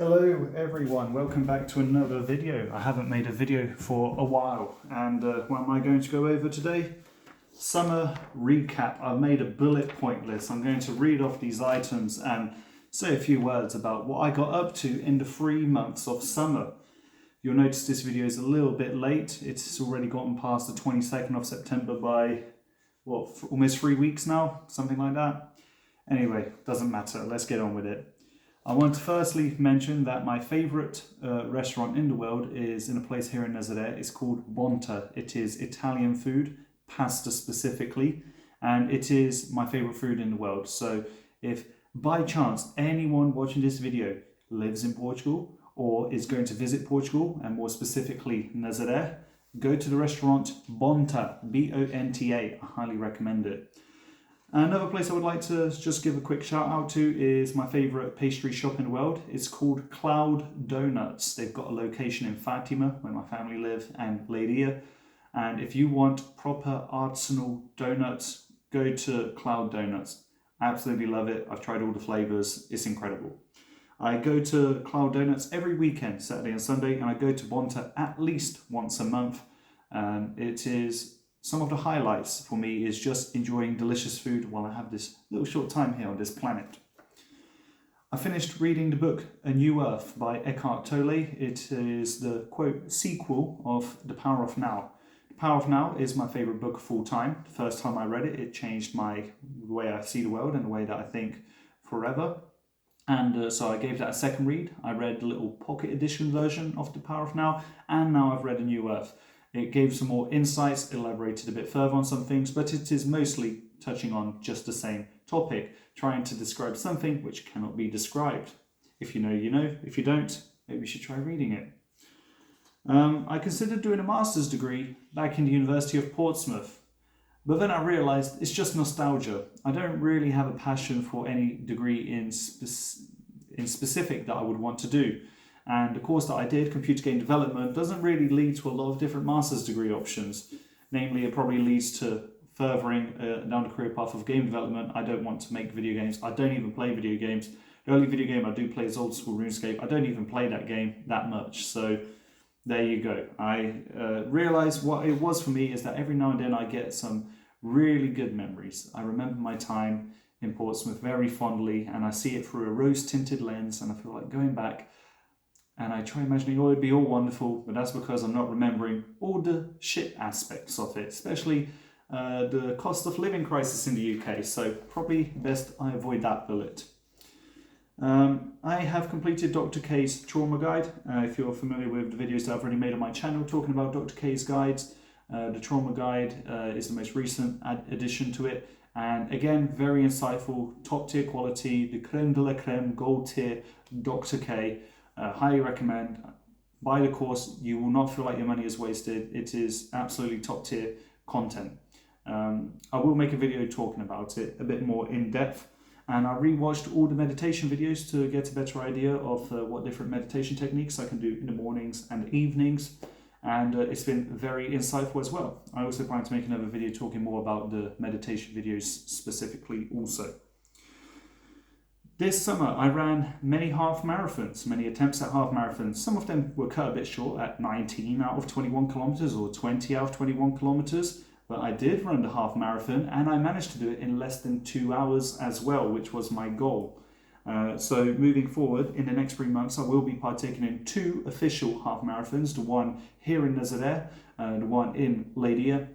Hello everyone, welcome back to another video. I haven't made a video for a while, and what am I going to go over today? Summer recap. I've made a bullet point list. I'm going to read off these items and say a few words about what I got up to in the 3 months of summer. You'll notice this video is a little bit late. It's already gotten past the 22nd of September by, what, almost 3 weeks now? Something like that. Anyway, doesn't matter. Let's get on with it. I want to firstly mention that my favourite restaurant in the world is in a place here in Nazaré. It's called Bonta. It is Italian food, pasta specifically, and it is my favourite food in the world. So if by chance anyone watching this video lives in Portugal or is going to visit Portugal, and more specifically Nazaré, go to the restaurant Bonta, B-O-N-T-A. I highly recommend it. Another place I would like to just give a quick shout out to is my favourite pastry shop in the world. It's called Cloud Donuts. They've got a location in Fatima, where my family live, and Leiria. And if you want proper artisanal donuts, go to Cloud Donuts. I absolutely love it. I've tried all the flavours. It's incredible. I go to Cloud Donuts every weekend, Saturday and Sunday, and I go to Bonta at least once a month. It is... Some of the highlights for me is just enjoying delicious food while I have this little short time here on this planet. I finished reading the book A New Earth by Eckhart Tolle. It is the, quote, sequel of The Power of Now. The Power of Now is my favourite book of all time. The first time I read it, it changed the way I see the world and the way that I think forever. And so I gave that a second read. I read the little pocket edition version of The Power of Now, and now I've read A New Earth. It gave some more insights, elaborated a bit further on some things, but it is mostly touching on just the same topic, trying to describe something which cannot be described. If you know, you know. If you don't, maybe you should try reading it. I considered doing a master's degree back in the University of Portsmouth, but then I realised it's just nostalgia. I don't really have a passion for any degree in specific that I would want to do. And the course that I did, computer game development, doesn't really lead to a lot of different master's degree options. Namely, it probably leads to furthering down the career path of game development. I don't want to make video games. I don't even play video games. The only video game I do play is old school RuneScape. I don't even play that game that much. So there you go. I realised what it was for me is that every now and then I get some really good memories. I remember my time in Portsmouth very fondly, and I see it through a rose-tinted lens, and I feel like going back. And I try imagining, oh, it'd be all wonderful, but that's because I'm not remembering all the shit aspects of it, especially the cost of living crisis in the UK. So probably best I avoid that bullet. I have completed Dr. K's trauma guide. If you're familiar with the videos that I've already made on my channel talking about Dr. K's guides, the trauma guide is the most recent addition to it. And again, very insightful, top tier quality, the creme de la creme, gold tier, Dr. K. Highly recommend. Buy the course. You will not feel like your money is wasted. It is absolutely top tier content. I will make a video talking about it a bit more in depth. And I rewatched all the meditation videos to get a better idea of what different meditation techniques I can do in the mornings and evenings. And it's been very insightful as well. I also plan to make another video talking more about the meditation videos specifically also. This summer, I ran many half marathons, many attempts at half marathons. Some of them were cut a bit short at 19 out of 21 kilometers or 20 out of 21 kilometers. But I did run the half marathon, and I managed to do it in less than 2 hours as well, which was my goal. So moving forward, in the next 3 months, I will be partaking in 2 official half marathons. The one here in Nazaré, the one in Leiria.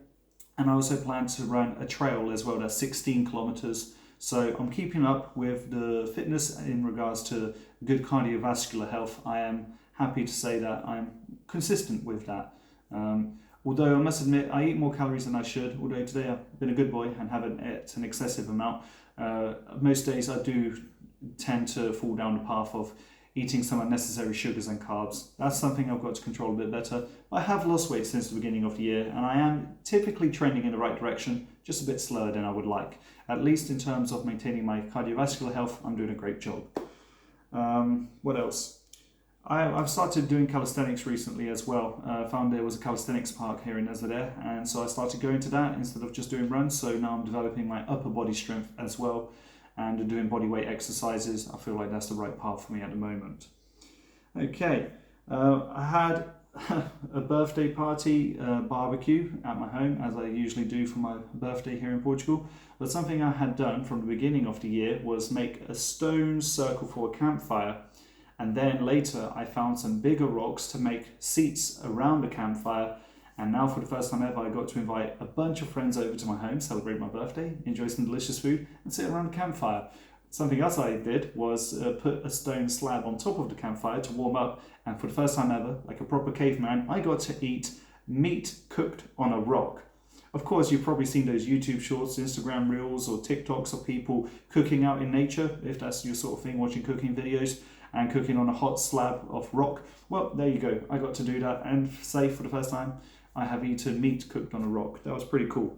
And I also plan to run a trail as well, that's 16 kilometers. So I'm keeping up with the fitness in regards to good cardiovascular health. I am happy to say that I'm consistent with that. Although I must admit I eat more calories than I should, although today I've been a good boy and haven't ate an excessive amount. Most days I do tend to fall down the path of eating some unnecessary sugars and carbs. That's something I've got to control a bit better. I have lost weight since the beginning of the year, and I am typically trending in the right direction, just a bit slower than I would like. At least in terms of maintaining my cardiovascular health, I'm doing a great job. What else? I've started doing calisthenics recently as well. I found there was a calisthenics park here in Nazaré, and so I started going to that instead of just doing runs. So now I'm developing my upper body strength as well, and doing body weight exercises. I feel like that's the right path for me at the moment. Okay, I had a birthday party barbecue at my home, as I usually do for my birthday here in Portugal. But something I had done from the beginning of the year was make a stone circle for a campfire. And then later I found some bigger rocks to make seats around the campfire. And now for the first time ever, I got to invite a bunch of friends over to my home, celebrate my birthday, enjoy some delicious food, and sit around the campfire. Something else I did was put a stone slab on top of the campfire to warm up, and for the first time ever, like a proper caveman, I got to eat meat cooked on a rock. Of course, you've probably seen those YouTube shorts, Instagram reels, or TikToks of people cooking out in nature, if that's your sort of thing, watching cooking videos and cooking on a hot slab of rock. Well, there you go. I got to do that and say for the first time, I have eaten meat cooked on a rock. That was pretty cool.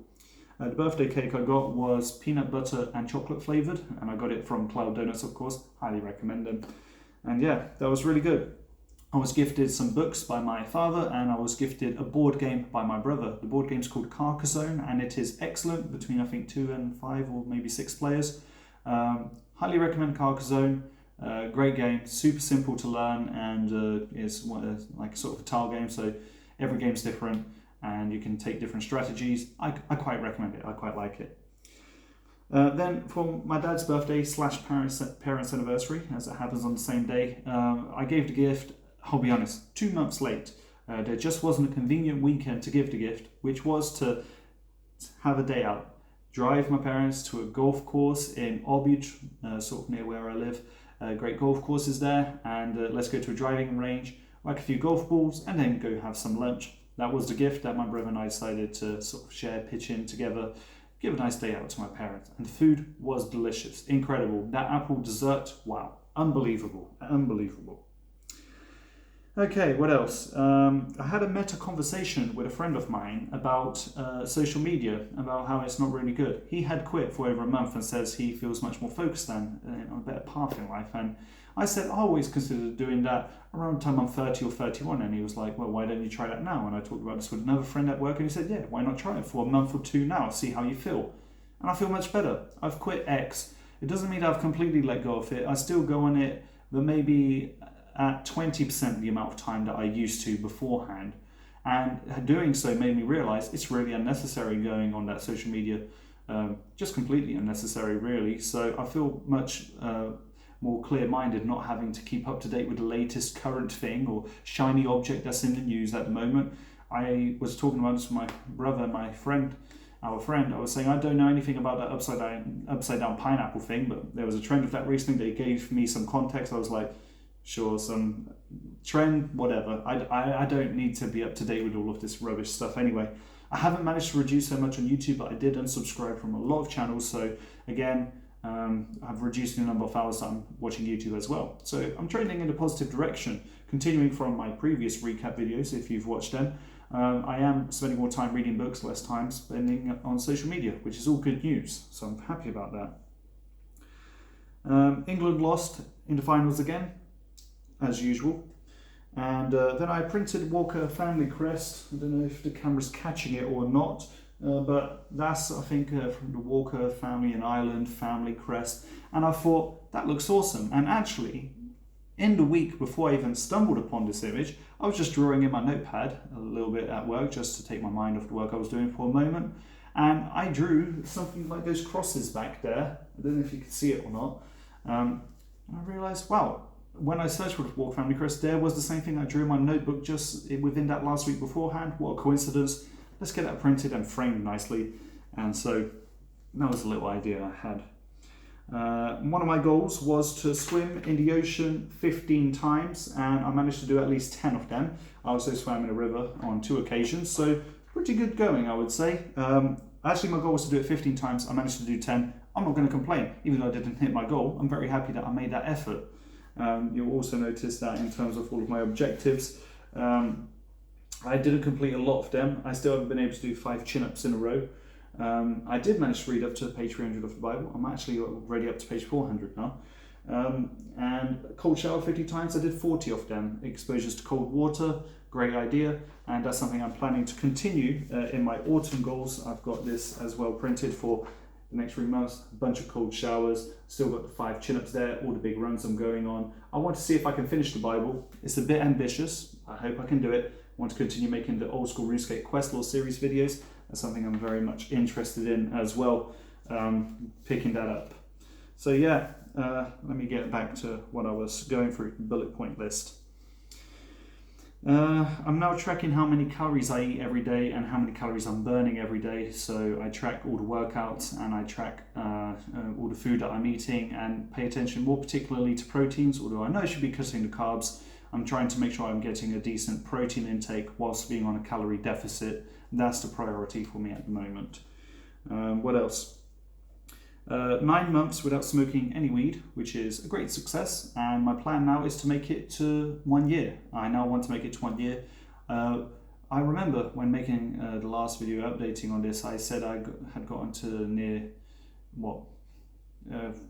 The birthday cake I got was peanut butter and chocolate flavoured, and I got it from Cloud Donuts, of course. Highly recommend them. And yeah, that was really good. I was gifted some books by my father, and I was gifted a board game by my brother. The board game's called Carcassonne, and it is excellent, between I think 2 and 5 or maybe 6 players. Highly recommend Carcassonne. Great game, super simple to learn, and it's like sort of a tile game, so every game's different and you can take different strategies. I quite recommend it. I quite like it. Then for my dad's birthday / parents anniversary, as it happens on the same day, I gave the gift, I'll be honest, 2 months late. There just wasn't a convenient weekend to give the gift, which was to have a day out. Drive my parents to a golf course in Orbuch, sort of near where I live. Great golf courses there, and let's go to a driving range, whack a few golf balls, and then go have some lunch. That was the gift that my brother and I decided to sort of share, pitch in together, give a nice day out to my parents. And the food was delicious, incredible. That apple dessert, wow, unbelievable, unbelievable. Okay, what else? I had a meta conversation with a friend of mine about social media, about how it's not really good. He had quit for over a month and says he feels much more focused and on a better path in life. And I said, I always considered doing that around the time I'm 30 or 31. And he was like, well, why don't you try that now? And I talked about this with another friend at work, and he said, yeah, why not try it for a month or 2 now, see how you feel. And I feel much better. I've quit X. It doesn't mean I've completely let go of it. I still go on it, but maybe at 20% the amount of time that I used to beforehand. And doing so made me realize it's really unnecessary going on that social media, just completely unnecessary really. So I feel much more clear-minded, not having to keep up to date with the latest current thing or shiny object that's in the news at the moment. I was talking about this with my brother, our friend. I was saying I don't know anything about that upside down pineapple thing, but there was a trend of that recently. They gave me some context. I was like, sure, some trend, whatever. I don't need to be up to date with all of this rubbish stuff anyway. I haven't managed to reduce so much on YouTube, but I did unsubscribe from a lot of channels. So again, I've reduced the number of hours that I'm watching YouTube as well. So I'm trending in a positive direction. Continuing from my previous recap videos, if you've watched them, I am spending more time reading books, less time spending on social media, which is all good news. So I'm happy about that. England lost in the finals again, as usual. And then I printed Walker family crest. I don't know if the camera's catching it or not, but that's, I think, from the Walker family in Ireland family crest. And I thought, that looks awesome. And actually, in the week before I even stumbled upon this image, I was just drawing in my notepad a little bit at work, just to take my mind off the work I was doing for a moment. And I drew something like those crosses back there. I don't know if you can see it or not. And I realised, wow, when I searched for the Walker family crest, there was the same thing I drew in my notebook just within that last week beforehand. What a coincidence. Let's get that printed and framed nicely. And so that was a little idea I had. One of my goals was to swim in the ocean 15 times, and I managed to do at least 10 of them. I also swam in a river on 2 occasions, so pretty good going, I would say. Actually, my goal was to do it 15 times. I managed to do 10. I'm not going to complain. Even though I didn't hit my goal, I'm very happy that I made that effort. You'll also notice that in terms of all of my objectives, I didn't complete a lot of them. I still haven't been able to do 5 chin-ups in a row. I did manage to read up to page 300 of the Bible. I'm actually already up to page 400 now. And cold shower 50 times, I did 40 of them. Exposures to cold water, great idea. And that's something I'm planning to continue in my autumn goals. I've got this as well printed for the next 3 months, a bunch of cold showers, still got the 5 chin-ups there, all the big runs I'm going on. I want to see if I can finish the Bible. It's a bit ambitious. I hope I can do it. I want to continue making the old school RuneScape Quest Lore series videos. That's something I'm very much interested in as well, picking that up. So yeah, let me get back to what I was going through, bullet point list. I'm now tracking how many calories I eat every day and how many calories I'm burning every day. So I track all the workouts and I track all the food that I'm eating and pay attention more particularly to proteins, although I know I should be cutting the carbs. I'm trying to make sure I'm getting a decent protein intake whilst being on a calorie deficit. That's the priority for me at the moment. What else? 9 months without smoking any weed, which is a great success, and my plan now is to make it to 1 year. I now want to make it to 1 year. I remember when making the last video updating on this, I said I had gotten to near,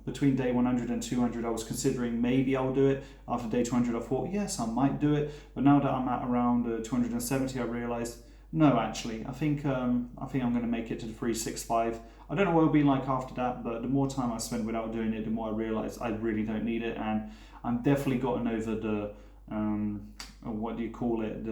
between day 100 and 200, I was considering maybe I'll do it. After day 200, I thought, yes, I might do it. But now that I'm at around 270, I realized, no, actually, I think I'm going to make it to the 365. I don't know what it'll be like after that, but the more time I spend without doing it, the more I realise I really don't need it, and I'm definitely gotten over the what do you call it?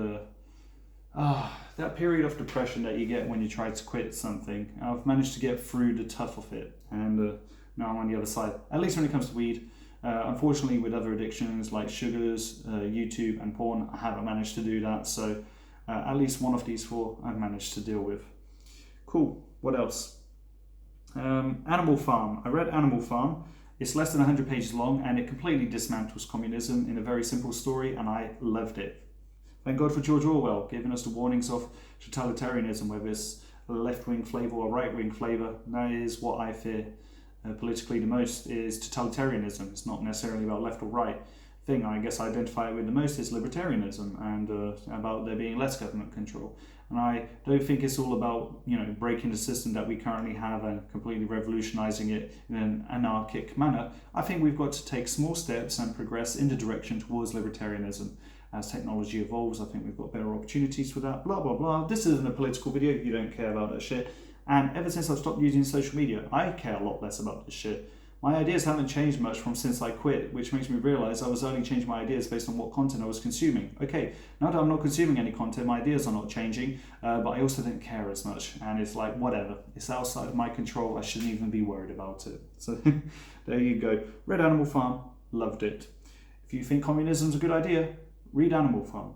That period of depression that you get when you try to quit something. I've managed to get through the tough of it, and now I'm on the other side. At least when it comes to weed. Unfortunately, with other addictions like sugars, YouTube, and porn, I haven't managed to do that. So at least one of these 4 I've managed to deal with. Cool. What else? Animal Farm. I read Animal Farm. It's less than 100 pages long and it completely dismantles communism in a very simple story, and I loved it. Thank God for George Orwell giving us the warnings of totalitarianism, whether it's a left-wing flavour or right-wing flavour. That is what I fear politically the most, is totalitarianism. It's not necessarily about left or right. Thing I guess I identify with the most is libertarianism, and about there being less government control. And I don't think it's all about, breaking the system that we currently have and completely revolutionizing it in an anarchic manner. I think we've got to take small steps and progress in the direction towards libertarianism. As technology evolves, I think we've got better opportunities for that. Blah, blah, blah. This isn't a political video. You don't care about that shit. And ever since I've stopped using social media, I care a lot less about this shit. My ideas haven't changed much from since I quit, which makes me realise I was only changing my ideas based on what content I was consuming. Okay, now that I'm not consuming any content, my ideas are not changing, but I also don't care as much. And it's like, whatever. It's outside of my control. I shouldn't even be worried about it. So there you go. Read Animal Farm. Loved it. If you think communism's a good idea, read Animal Farm.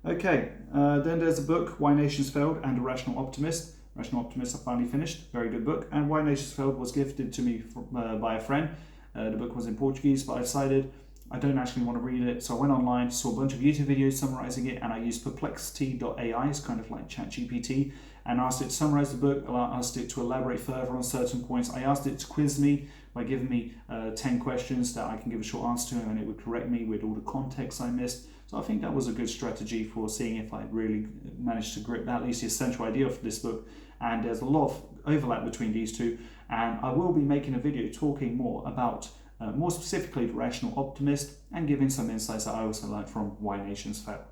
Okay, then there's a book, Why Nations Failed and A Rational Optimist. Rational Optimist I finally finished, very good book. And Why Nations Failed was gifted to me by a friend. The book was in Portuguese, but I decided I don't actually want to read it. So I went online, saw a bunch of YouTube videos summarising it, and I used perplexity.ai, it's kind of like ChatGPT, and asked it to summarise the book, I asked it to elaborate further on certain points. I asked it to quiz me by giving me 10 questions that I can give a short answer to, and it would correct me with all the context I missed. So I think that was a good strategy for seeing if I really managed to grip at least the essential idea of this book. And there's a lot of overlap between these two, and I will be making a video talking more about, more specifically, the Rational Optimist, and giving some insights that I also learned from Why Nations Fail.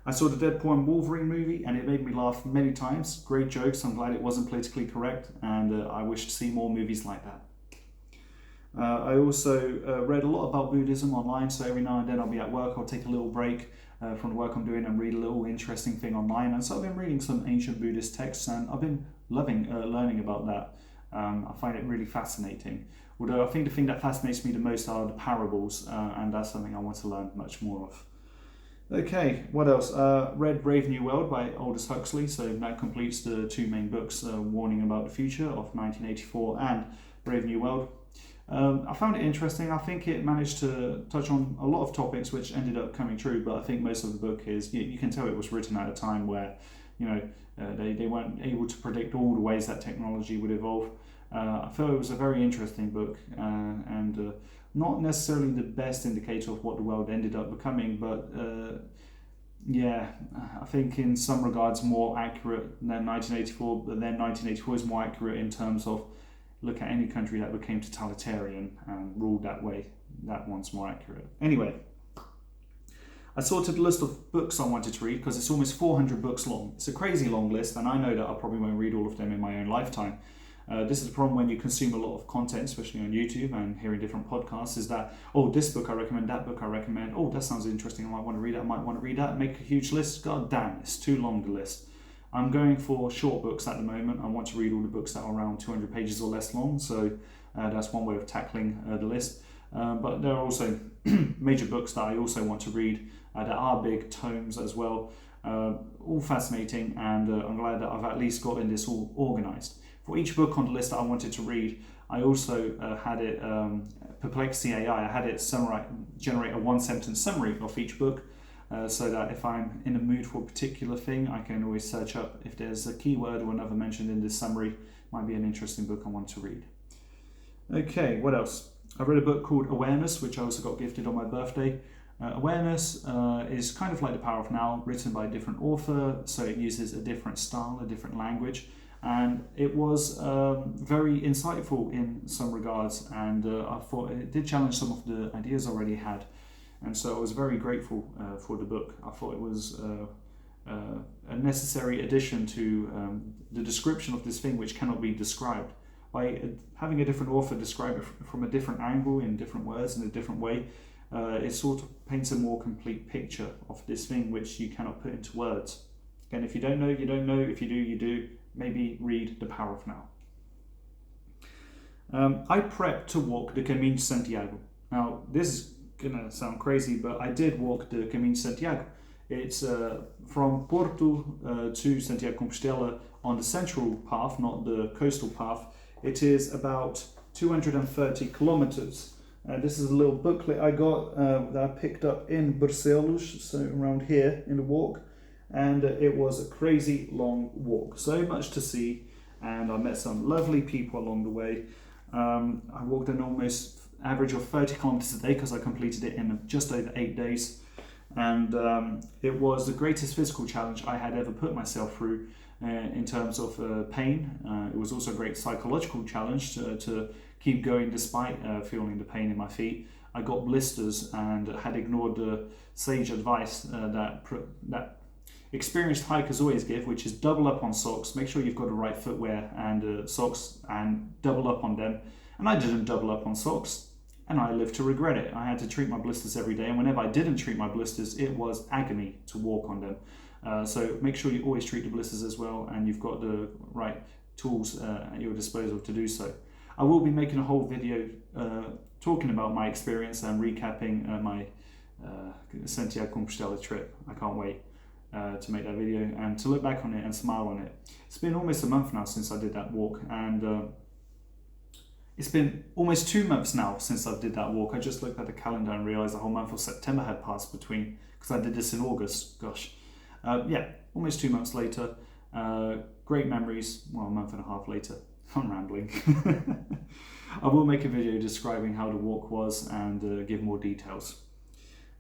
I saw the Deadpool and Wolverine movie, and it made me laugh many times. Great jokes. I'm glad it wasn't politically correct, and I wish to see more movies like that. I also read a lot about Buddhism online, so every now and then I'll be at work, I'll take a little break from the work I'm doing and read a little interesting thing online. And so I've been reading some ancient Buddhist texts, and I've been loving learning about that. I find it really fascinating. Although I think the thing that fascinates me the most are the parables, and that's something I want to learn much more of. Okay, what else? Read Brave New World by Aldous Huxley, so that completes the 2 main books, Warning About the Future of 1984 and Brave New World. I found it interesting. I think it managed to touch on a lot of topics which ended up coming true, but I think most of the book is, you can tell it was written at a time where, they weren't able to predict all the ways that technology would evolve. I felt it was a very interesting book, and not necessarily the best indicator of what the world ended up becoming, but I think in some regards more accurate than 1984, but then 1984 is more accurate in terms of, look at any country that became totalitarian and ruled that way. That one's more accurate. Anyway, I sorted the list of books I wanted to read because it's almost 400 books long. It's a crazy long list, and I know that I probably won't read all of them in my own lifetime. This is the problem when you consume a lot of content, especially on YouTube and hearing different podcasts, is that, oh, this book I recommend, that book I recommend, oh, that sounds interesting, I might want to read it, I might want to read that, make a huge list. God damn, it's too long the list. I'm going for short books at the moment. I want to read all the books that are around 200 pages or less long, so that's one way of tackling the list. But there are also major books that I also want to read that are big tomes as well, all fascinating, and I'm glad that I've at least gotten this all organised. For each book on the list that I wanted to read, I also had it, Perplexity AI, I had it generate a one-sentence summary of each book, so that if I'm in a mood for a particular thing, I can always search up if there's a keyword or another mentioned in this summary. Might be an interesting book I want to read. Okay, what else? I read a book called Awareness, which I also got gifted on my birthday. Awareness is kind of like The Power of Now, written by a different author, so it uses a different style, a different language, and it was very insightful in some regards, and I thought it did challenge some of the ideas I already had. And so I was very grateful for the book. I thought it was a necessary addition to the description of this thing which cannot be described. By having a different author describe it from a different angle, in different words, in a different way, it sort of paints a more complete picture of this thing which you cannot put into words. Again, if you don't know, you don't know. If you do, you do. Maybe read The Power of Now. I prepped to walk the Camino de Santiago. Now, this is gonna sound crazy, but I did walk the Camino de Santiago. It's from Porto to Santiago de Compostela on the central path, not the coastal path. It is about 230 kilometers. This is a little booklet I got that I picked up in Barcelos, so around here in the walk, and it was a crazy long walk. So much to see, and I met some lovely people along the way. I walked an almost average of 30 kilometers a day because I completed it in just over 8 days, and it was the greatest physical challenge I had ever put myself through in terms of pain. It was also a great psychological challenge to keep going despite feeling the pain in my feet. I got blisters and had ignored the sage advice that experienced hikers always give, which is double up on socks, make sure you've got the right footwear and socks, and double up on them. And I didn't double up on socks, and I lived to regret it. I had to treat my blisters every day, and whenever I didn't treat my blisters, it was agony to walk on them. So make sure you always treat the blisters as well, and you've got the right tools at your disposal to do so. I will be making a whole video talking about my experience and recapping my Santiago de Compostela trip. I can't wait to make that video and to look back on it and smile on it. It's been almost a month now since I did that walk, and it's been almost 2 months now since I did that walk. I just looked at the calendar and realised the whole month of September had passed between, because I did this in August. Gosh. Yeah, almost 2 months later. Great memories. Well, a month and a half later. I'm rambling. I will make a video describing how the walk was and give more details.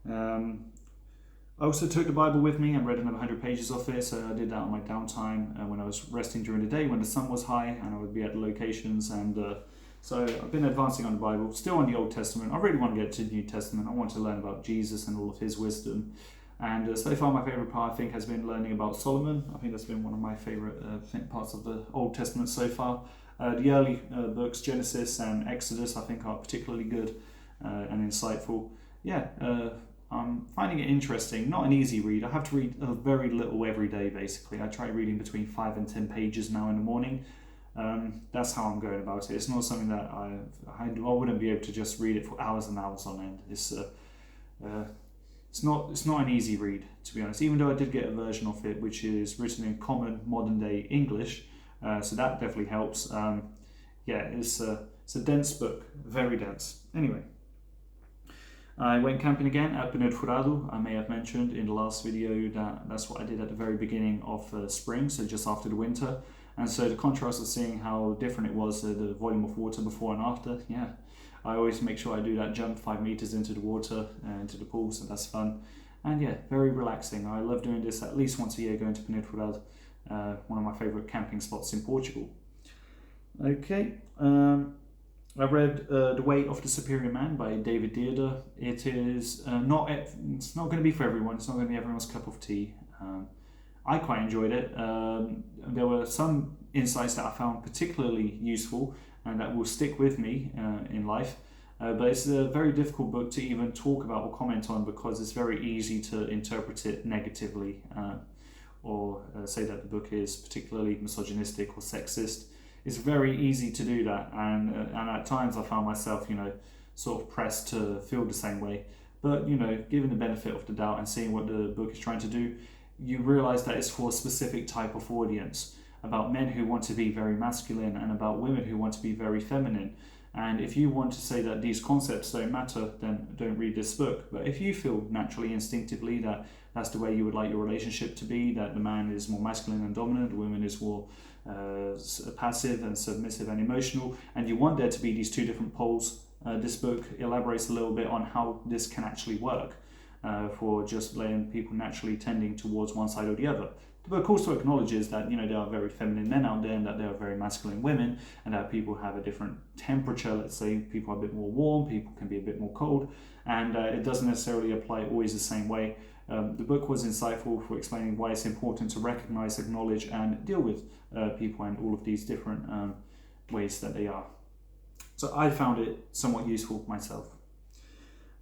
I also took the Bible with me and read another 100 pages of it, so I did that on my downtime when I was resting during the day when the sun was high and I would be at the locations, and so I've been advancing on the Bible, still on the Old Testament. I really want to get to the New Testament. I want to learn about Jesus and all of his wisdom. And so far my favourite part, I think, has been learning about Solomon. I think that's been one of my favourite parts of the Old Testament so far. The early books, Genesis and Exodus, I think are particularly good and insightful. Yeah, I'm finding it interesting. Not an easy read. I have to read very little every day, basically. I try reading between 5 and 10 pages now in the morning. That's how I'm going about it. It's not something that I wouldn't be able to just read it for hours and hours on end. It's not an easy read, to be honest, even though I did get a version of it which is written in common modern day English, so that definitely helps. Yeah, it's a dense book, very dense. Anyway, I went camping again at Pneu de Furado. I may have mentioned in the last video that that's what I did at the very beginning of spring, so just after the winter. And so the contrast of seeing how different it was, the volume of water before and after, yeah. I always make sure I do that jump 5 meters into the water, into the pool, so that's fun. And yeah, very relaxing. I love doing this at least once a year, going to Pneu de Furado, one of my favourite camping spots in Portugal. Okay, I read The Way of the Superior Man by David Dearder. It is it's not going to be for everyone. It's not going to be everyone's cup of tea. I quite enjoyed it. There were some insights that I found particularly useful and that will stick with me in life. But it's a very difficult book to even talk about or comment on because it's very easy to interpret it negatively or say that the book is particularly misogynistic or sexist. It's very easy to do that, and at times I found myself, sort of pressed to feel the same way. But given the benefit of the doubt and seeing what the book is trying to do, you realize that it's for a specific type of audience, about men who want to be very masculine and about women who want to be very feminine. And if you want to say that these concepts don't matter, then don't read this book. But if you feel naturally, instinctively that that's the way you would like your relationship to be, that the man is more masculine and dominant, the woman is more passive and submissive and emotional, and you want there to be these two different poles, this book elaborates a little bit on how this can actually work for just letting people naturally tending towards one side or the other. The book also acknowledges that there are very feminine men out there and that there are very masculine women, and that people have a different temperature. Let's say people are a bit more warm, people can be a bit more cold, and it doesn't necessarily apply always the same way. The book was insightful for explaining why it's important to recognize, acknowledge, and deal with people and all of these different ways that they are. So I found it somewhat useful myself.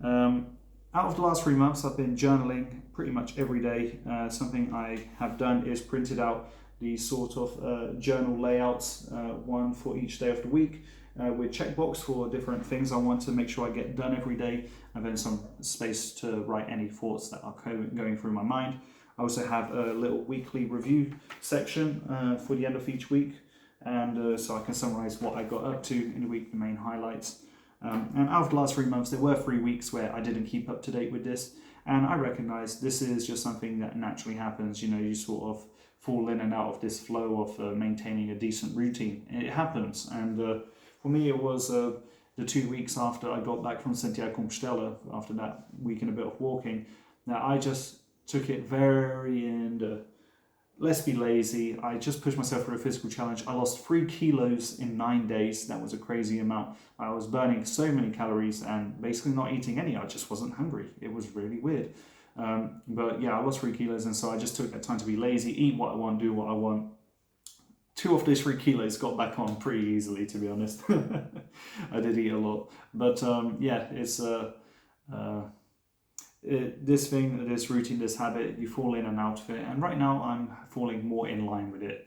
Out of the last 3 months, I've been journaling pretty much every day. Something I have done is printed out these sort of journal layouts, one for each day of the week, with checkbox for different things I want to make sure I get done every day, and then some space to write any thoughts that are going through my mind. I also have a little weekly review section for the end of each week, and so I can summarize what I got up to in the week, the main highlights. And out of the last 3 months, there were 3 weeks where I didn't keep up to date with this, and I recognize this is just something that naturally happens. You sort of fall in and out of this flow of maintaining a decent routine. It happens, and for me it was the 2 weeks after I got back from Santiago de Compostela, after that week and a bit of walking, that I just took it very let's be lazy. I just pushed myself for a physical challenge. I lost 3 kilos in 9 days. That was a crazy amount. I was burning so many calories and basically not eating any. I just wasn't hungry. It was really weird. But yeah, I lost 3 kilos, and so I just took that time to be lazy, eat what I want, do what I want. 2 of those 3 kilos got back on pretty easily, to be honest. I did eat a lot. But yeah, it's this thing, this routine, this habit, you fall in and out of it, and right now I'm falling more in line with it.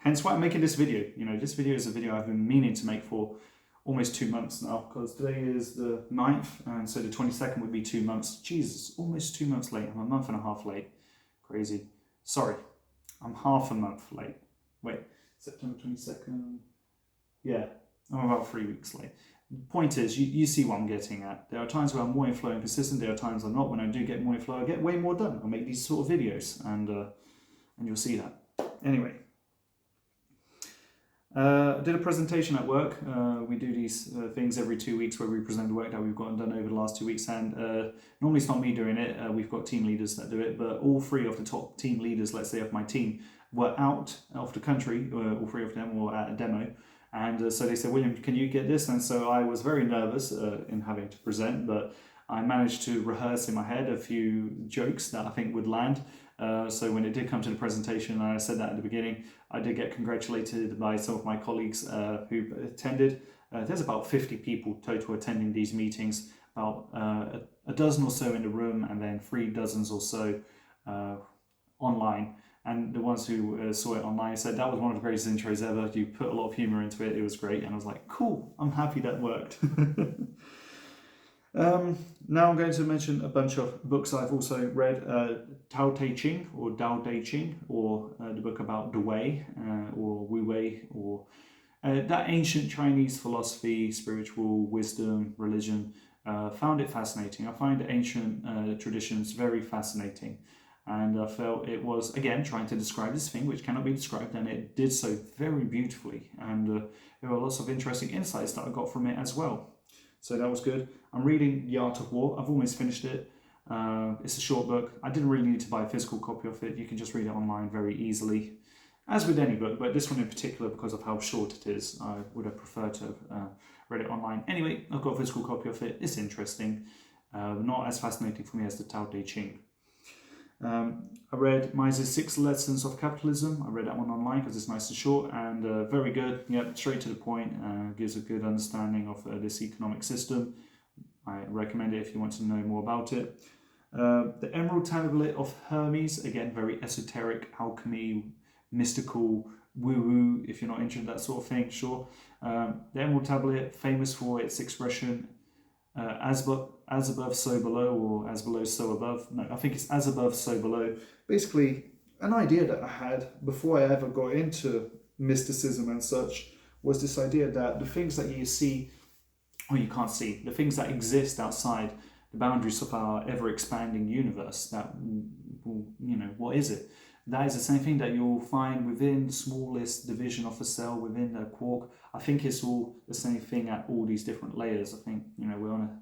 Hence why I'm making this video. This video is a video I've been meaning to make for almost 2 months now, because today is the 9th, and so the 22nd would be 2 months. Jesus, almost 2 months late. I'm a month and a half late. Crazy. Sorry, I'm half a month late. Wait, September 22nd. Yeah, I'm about 3 weeks late. The point is, you see what I'm getting at. There are times where I'm more in flow and consistent. There are times I'm not. When I do get more in flow, I get way more done. I make these sort of videos, and you'll see that. Anyway, I did a presentation at work. We do these things every 2 weeks where we present the work that we've gotten done over the last 2 weeks, and normally it's not me doing it. We've got team leaders that do it, but all 3 of the top team leaders, let's say, of my team were out of the country. All 3 of them were at a demo. And so they said, William, can you get this? And so I was very nervous in having to present, but I managed to rehearse in my head a few jokes that I think would land. So when it did come to the presentation, and I said that at the beginning, I did get congratulated by some of my colleagues who attended. There's about 50 people total attending these meetings, about a dozen or so in the room, and then 3 dozens or so online. And the ones who saw it online said that was one of the greatest intros ever. You put a lot of humor into it. It was great. And I was like, cool, I'm happy that worked. Now I'm going to mention a bunch of books I've also read. Tao Te Ching, or Dao De Ching, or the book about the Way, or Wu Wei, or that ancient Chinese philosophy, spiritual wisdom, religion. Found it fascinating. I find ancient traditions very fascinating. And I felt it was, again, trying to describe this thing which cannot be described, and it did so very beautifully. And there were lots of interesting insights that I got from it as well. So that was good. I'm reading The Art of War. I've almost finished it. It's a short book. I didn't really need to buy a physical copy of it. You can just read it online very easily, as with any book, but this one in particular, because of how short it is, I would have preferred to have read it online. Anyway, I've got a physical copy of it. It's interesting. Not as fascinating for me as the Tao Te Ching. I read Mises' 6 Lessons of Capitalism. I read that one online because it's nice and short and very good. Yep, straight to the point. Gives a good understanding of this economic system. I recommend it if you want to know more about it. The Emerald Tablet of Hermes, again, very esoteric, alchemy, mystical, woo-woo, if you're not interested in that sort of thing, sure. The Emerald Tablet, famous for its expression, as above, so below, or as below, so above. No, I think it's as above, so below. Basically, an idea that I had before I ever got into mysticism and such was this idea that the things that you see, or you can't see, the things that exist outside the boundaries of our ever-expanding universe, that, you know, what is it? That is the same thing that you'll find within the smallest division of a cell within a quark. I think it's all the same thing at all these different layers. I think, you know, we're on a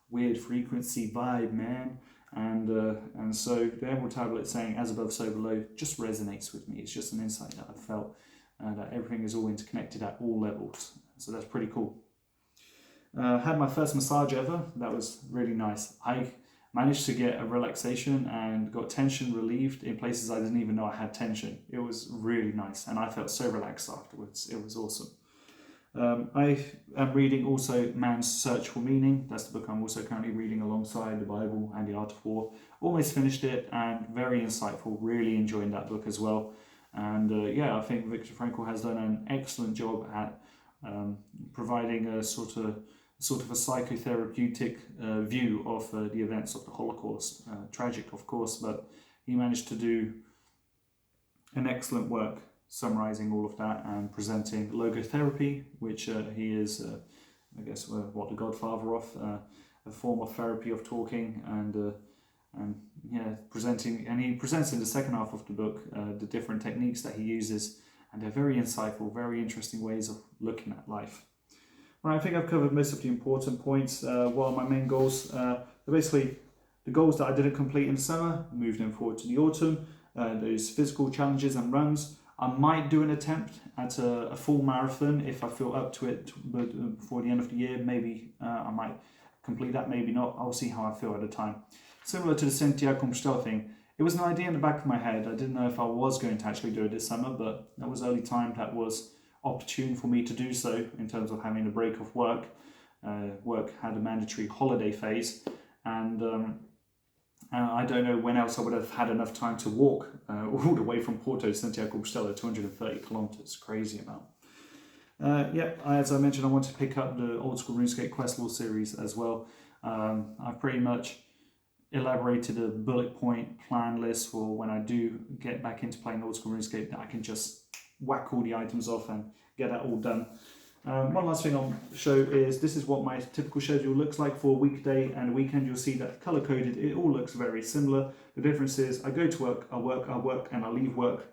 weird frequency vibe, man. And so the Emerald Tablet saying as above, so below just resonates with me. It's just an insight that I felt that everything is all interconnected at all levels. So that's pretty cool. Had my first massage ever. That was really nice. I managed to get a relaxation and got tension relieved in places I didn't even know I had tension. It was really nice and I felt so relaxed afterwards. It was awesome. I am reading also Man's Search for Meaning. That's the book I'm also currently reading alongside the Bible and the Art of War. Almost finished it and very insightful. Really enjoying that book as well. And yeah, I think Viktor Frankl has done an excellent job at providing a sort of a psychotherapeutic view of the events of the Holocaust. Tragic, of course, but he managed to do an excellent work summarizing all of that and presenting logotherapy, which he is, I guess, what the godfather of, a form of therapy of talking, and yeah, presenting, and he presents in the second half of the book the different techniques that he uses, and they're very insightful, very interesting ways of looking at life. Well, I think I've covered most of the important points. What are my main goals? Basically, the goals that I didn't complete in the summer, moved them forward to the autumn. Those physical challenges and runs. I might do an attempt at a full marathon if I feel up to it, but before the end of the year, maybe I might complete that, maybe not. I'll see how I feel at the time. Similar to the Santiago de Compostela thing, it was an idea in the back of my head. I didn't know if I was going to actually do it this summer, but that was early time. That was opportune for me to do so in terms of having a break of work. Work had a mandatory holiday phase, and I don't know when else I would have had enough time to walk all the way from Porto to Santiago de Compostela, 230 kilometers, crazy amount. Yeah, as I mentioned, I want to pick up the Old School RuneScape Quest Law series as well. I've pretty much elaborated a bullet point plan list for when I do get back into playing Old School RuneScape, that I can just whack all the items off and get that all done. One last thing I'll show is this is what my typical schedule looks like for a weekday and a weekend. You'll see that color coded, it all looks very similar. The difference is I go to work, I work, and I leave work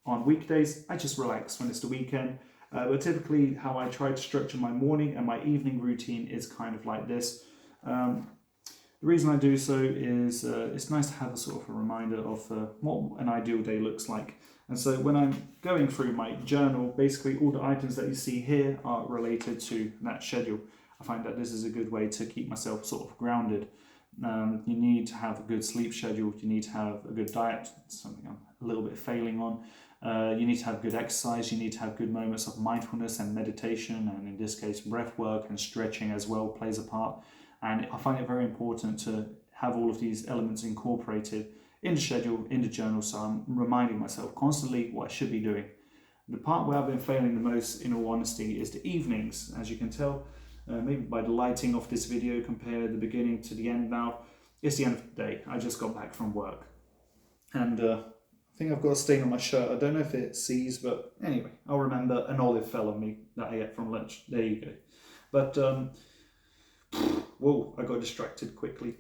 on weekdays. I just relax when it's the weekend. But typically how I try to structure my morning and my evening routine is kind of like this. The reason I do so is it's nice to have a sort of a reminder of what an ideal day looks like. And so when I'm going through my journal, basically all the items that you see here are related to that schedule. I find that this is a good way to keep myself sort of grounded. You need to have a good sleep schedule. You need to have a good diet, something I'm a little bit failing on. You need to have good exercise. You need to have good moments of mindfulness and meditation. And in this case, breath work and stretching as well plays a part. And I find it very important to have all of these elements incorporated in the schedule, in the journal, so I'm reminding myself constantly what I should be doing. The part where I've been failing the most, in all honesty, is the evenings. As you can tell, maybe by the lighting of this video, compare the beginning to the end now. It's the end of the day. I just got back from work. And I think I've got a stain on my shirt. I don't know if it sees, but anyway, I'll remember an olive fell on me that I ate from lunch. There you go. But, whoa, I got distracted quickly.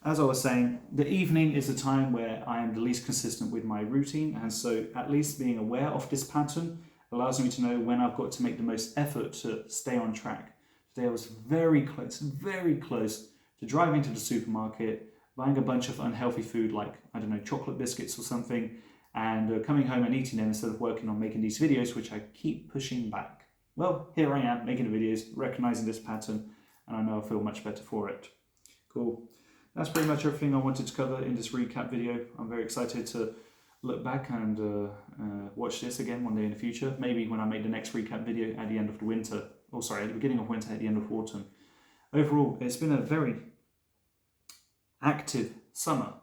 As I was saying, the evening is the time where I am the least consistent with my routine, and so at least being aware of this pattern allows me to know when I've got to make the most effort to stay on track. Today I was very close to driving to the supermarket, buying a bunch of unhealthy food like, I don't know, chocolate biscuits or something, and coming home and eating them instead of working on making these videos, which I keep pushing back. Well, here I am making the videos, recognizing this pattern, and I know I feel much better for it. Cool. that's pretty much everything I wanted to cover in this recap video. I'm very excited to look back and watch this again one day in the future. Maybe when I make the next recap video at the end of the winter, or sorry, at the beginning of winter, at the end of autumn. Overall, it's been a very active summer,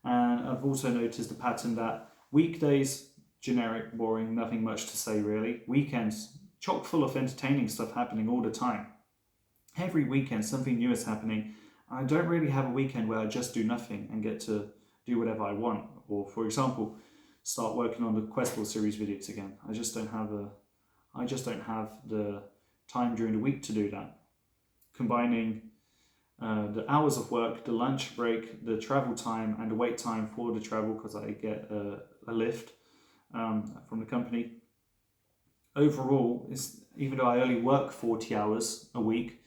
and I've also noticed a pattern that weekdays, generic, boring, nothing much to say really. Weekends, chock full of entertaining stuff happening all the time. Every weekend something new is happening. I don't really have a weekend where I just do nothing and get to do whatever I want, or for example start working on the Questable series videos again. I just don't have the time during the week to do that. Combining the hours of work, the lunch break, the travel time and the wait time for the travel, because I get a lift from the company. Overall, even though I only work 40 hours a week,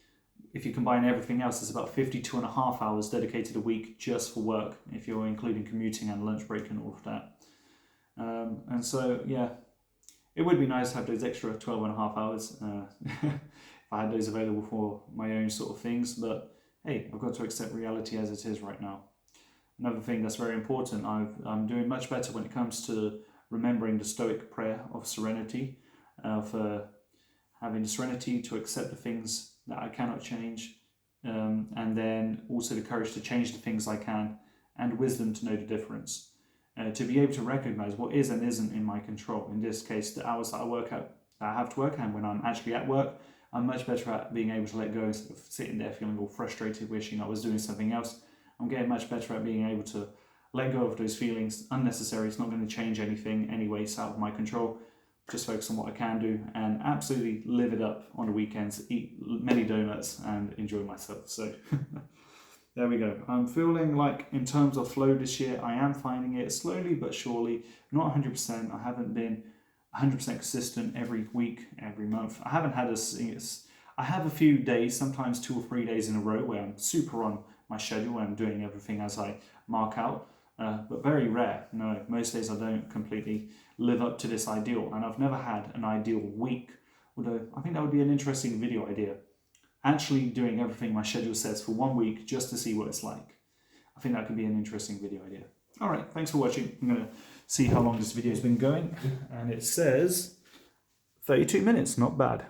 if you combine everything else, it's about 52.5 hours dedicated a week just for work, if you're including commuting and lunch break and all of that. And so, yeah, it would be nice to have those extra 12.5 hours if I had those available for my own sort of things. But hey, I've got to accept reality as it is right now. Another thing that's very important, I'm doing much better when it comes to remembering the Stoic prayer of serenity, of having the serenity to accept the things that I cannot change, and then also the courage to change the things I can, and wisdom to know the difference. To be able to recognize what is and isn't in my control. In this case, the hours that I have to work, and when I'm actually at work, I'm much better at being able to let go instead of sitting there feeling all frustrated, wishing I was doing something else. I'm getting much better at being able to let go of those feelings. Unnecessary, it's not going to change anything anyway, it's out of my control. Just focus on what I can do and absolutely live it up on the weekends, eat many donuts and enjoy myself. So there we go. I'm feeling like in terms of flow this year, I am finding it slowly but surely, not 100%. I haven't been 100% consistent every week, every month. I haven't had I have a few days, sometimes 2 or 3 days in a row where I'm super on my schedule and I'm doing everything as I mark out. But very rare. No, most days I don't completely live up to this ideal, and I've never had an ideal week, although I think that would be an interesting video idea. Actually doing everything my schedule says for 1 week just to see what it's like. I think that could be an interesting video idea. Alright, thanks for watching. I'm going to see how long this video has been going, and it says 32 minutes, not bad.